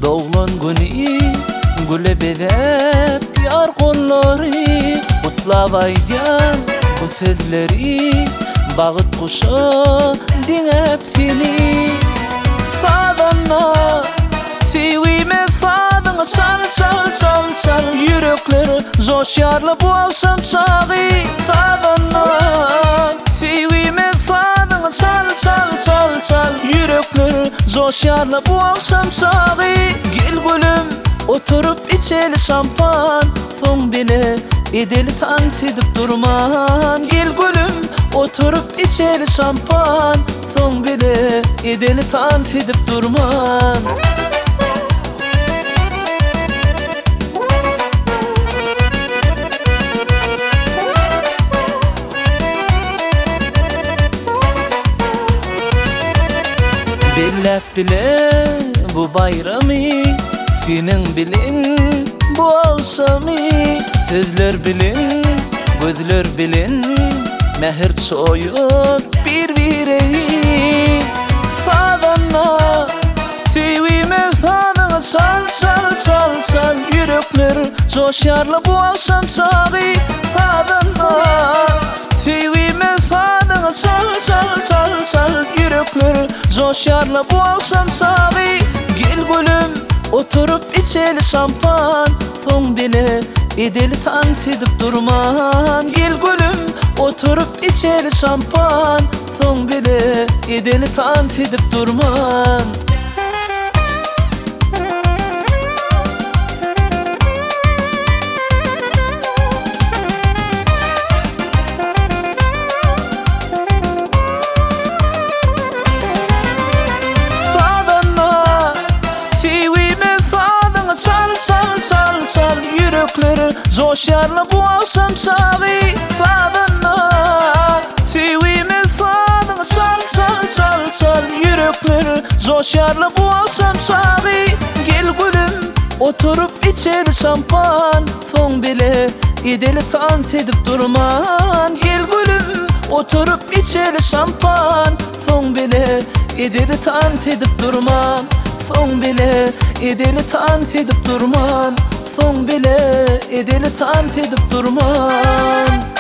Doğulan günü güle belep yar kolları Kutlabaydan bu sözleri Bağıt kuşu dinlep seni Sağdanla sevime sağdana çal çal çal çal Yürekleri coşarlı bu akşam çağı Sağdanla sevime sağdana çal çal çal çal Yürekleri coşarlı bu akşam çağı Gel gülüm oturup içeli şampan Son bile edeli dans edip durman Gel gülüm oturup içeli şampan Son bile edeli dans edip durman Bellep bile bu bayramı Senin bilin bu akşamı Sözler bilin, gözler bilin Mehir soyup birbirine Sağdanla sevime sağdana çal çal çal çal Yürekler coşarlı bu akşam çağı Sağdanla sevime sağdana çal çal çal çal Yürekler coşarlı bu akşam çağı Gel gülüm oturup içeli şampan Son bile edeli dans edip durman Gel gülüm oturup içeli şampan Son bile edeli dans edip durman Yürekleri coşarlı bu akşam çağı Sağdanla sevime sağdana çal çal çal çal Yürekleri coşarlı bu akşam çağı Gel gülüm oturup içeli şampan Son bile edeli dans edip durman Gel gülüm oturup içeli şampan Son bile edeli dans edip durman Son bile edeli dans edip durman Son bile edeli dans edip durman